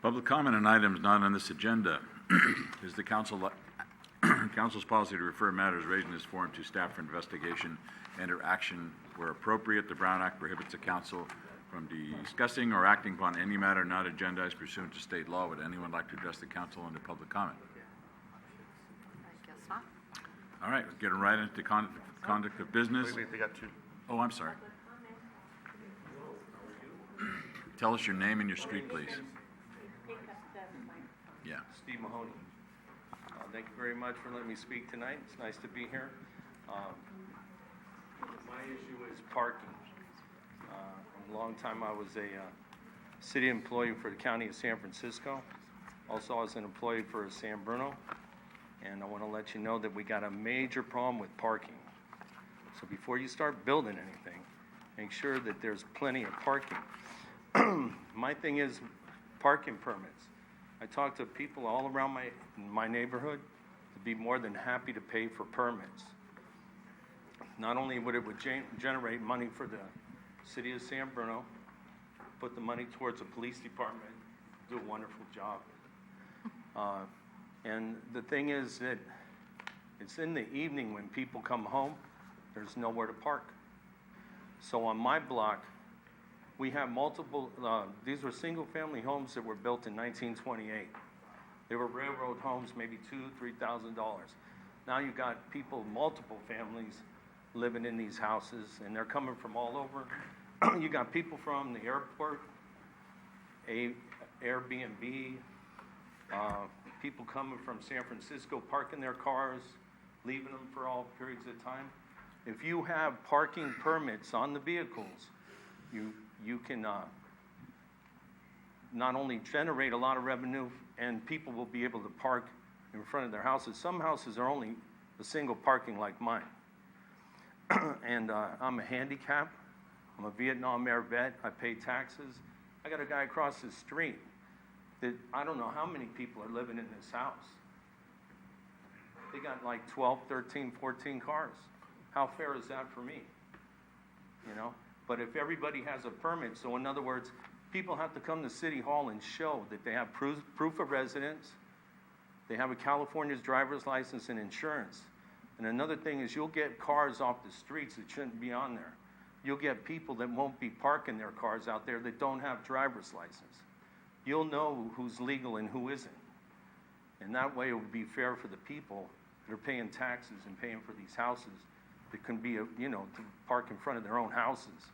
Public comment on items not on this agenda. Is the council's policy to refer matters raised in this forum to staff for investigation and or action where appropriate. The Brown Act prohibits the council from discussing or acting upon any matter not agendized pursuant to state law. Would anyone like to address the council under public comment? I guess not. All right, we're getting right into conduct of business. Wait, they got two. Oh, I'm sorry. Tell us your name and your street, please. Yeah. Steve Mahoney. Thank you very much for letting me speak tonight. It's nice to be here. My issue is parking. For a long time I was a city employee for the county of San Francisco. Also, I was an employee for San Bruno. And I want to let you know that we got a major problem with parking. So before you start building anything, make sure that there's plenty of parking. My thing is parking permits. I talk to people all around my neighborhood to be more than happy to pay for permits. Not only would it generate money for the city of San Bruno, put the money towards the police department, do a wonderful job. And the thing is that it's in the evening when people come home, there's nowhere to park. So on my block, we have multiple, these were single-family homes that were built in 1928. They were railroad homes, maybe $2,000, $3,000. Now you've got people, multiple families, living in these houses, and they're coming from all over. You got people from the airport, Airbnb, people coming from San Francisco, parking their cars, leaving them for all periods of time. If you have parking permits on the vehicles, you can not only generate a lot of revenue, and people will be able to park in front of their houses. Some houses are only a single parking like mine. And I'm a handicap. I'm a Vietnam Era vet. I pay taxes. I got a guy across the street that I don't know how many people are living in this house. They got like 12, 13, 14 cars. How fair is that for me? You know? But if everybody has a permit, so in other words, people have to come to City Hall and show that they have proof of residence, they have a California's driver's license and insurance. And another thing is you'll get cars off the streets that shouldn't be on there. You'll get people that won't be parking their cars out there that don't have driver's license. You'll know who's legal and who isn't. And that way it will be fair for the people that are paying taxes and paying for these houses that can be, to park in front of their own houses.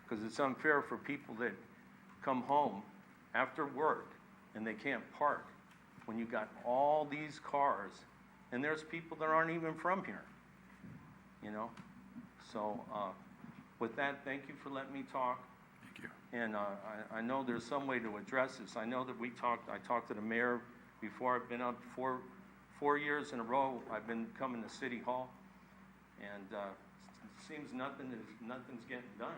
Because it's unfair for people that come home after work and they can't park when you got all these cars and there's people that aren't even from here, So with that, thank you for letting me talk. Thank you. And I know there's some way to address this. I know that I talked to the mayor before. I've been up 4 years in a row. I've been coming to City Hall. And it seems nothing's getting done.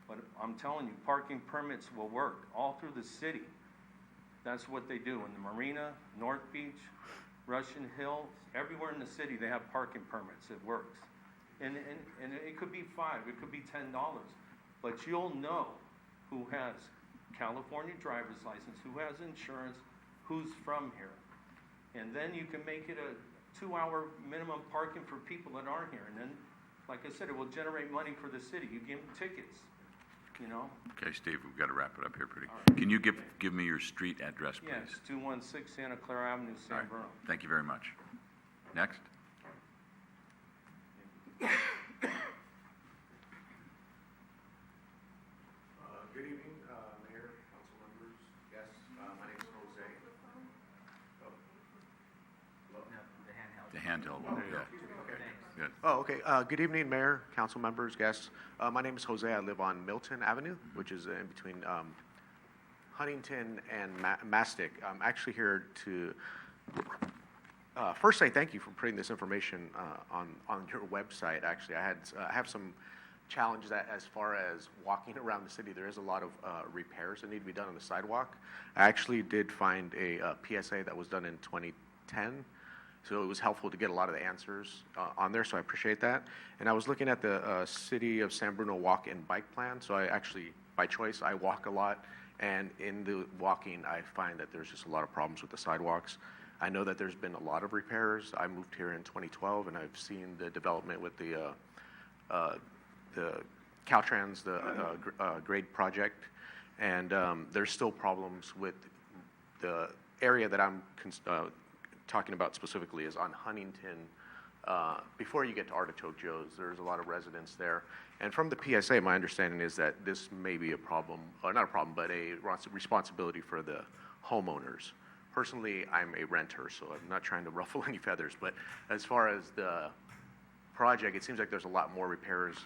But I'm telling you, parking permits will work all through the city. That's what they do. In the Marina, North Beach, Russian Hill, everywhere in the city they have parking permits. It works. And it could be $5, it could be $10. But you'll know who has California driver's license, who has insurance, who's from here. And then you can make it a 2-hour minimum parking for people that aren't here. And then, like I said, it will generate money for the city. You give them tickets, Okay, Steve, we've got to wrap it up here pretty. Right. Can you give me your street address, please? Yes, 216 Santa Clara Avenue, San Bruno. Thank you very much. Next. Good evening, Mayor, council members, guests. My name is Jose. The handheld one, yeah. Good. Oh, okay. Good evening, Mayor, council members, guests. My name is Jose. I live on Milton Avenue, which is in between Huntington and Mastic. I'm actually here to first say thank you for putting this information on your website. Actually, I have some challenges that as far as walking around the city. There is a lot of repairs that need to be done on the sidewalk. I actually did find a PSA that was done in 2010. So it was helpful to get a lot of the answers on there, so I appreciate that. And I was looking at the City of San Bruno walk and bike plan. So I actually, by choice, I walk a lot, And in the walking, I find that there's just a lot of problems with the sidewalks. I know that there's been a lot of repairs. I moved here in 2012, and I've seen the development with the Caltrans, grade project, and there's still problems with the area that I'm talking about specifically is on Huntington. Before you get to Artichoke Joe's, there's a lot of residents there. And from the PSA, my understanding is that this may be a problem, or not a problem, but a responsibility for the homeowners. Personally, I'm a renter, so I'm not trying to ruffle any feathers, but as far as the project, it seems like there's a lot more repairs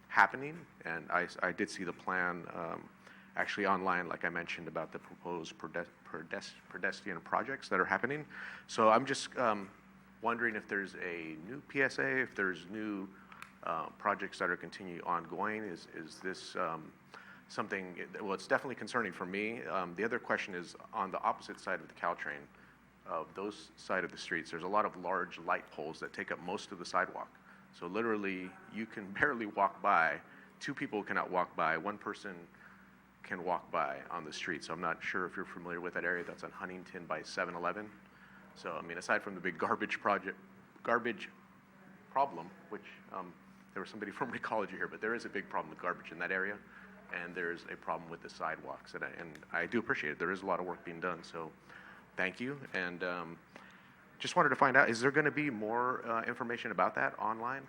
happening, and I did see the plan actually online, like I mentioned, about the proposed pedestrian projects that are happening. So I'm just wondering if there's a new PSA, if there's new projects that are ongoing. Is this something, well, it's definitely concerning for me. The other question is on the opposite side of the Caltrain, of those side of the streets, there's a lot of large light poles that take up most of the sidewalk. So literally, you can barely walk by. Two people cannot walk by. One person can walk by on the street. So I'm not sure if you're familiar with that area. That's on Huntington by 7-Eleven. So, I mean, aside from the big garbage problem, which there was somebody from Recology here, but there is a big problem with garbage in that area, and there's a problem with the sidewalks, and I do appreciate it. There is a lot of work being done, so thank you. And just wanted to find out, is there going to be more information about that online?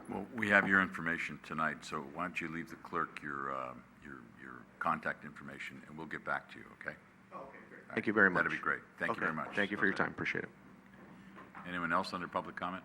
Well, we have your information tonight, so why don't you leave the clerk your contact information, and we'll get back to you, okay? Oh, okay, great. Thank you very much. That'd be great. Thank you very much. Thank you for your time. Appreciate it. Anyone else under public comment?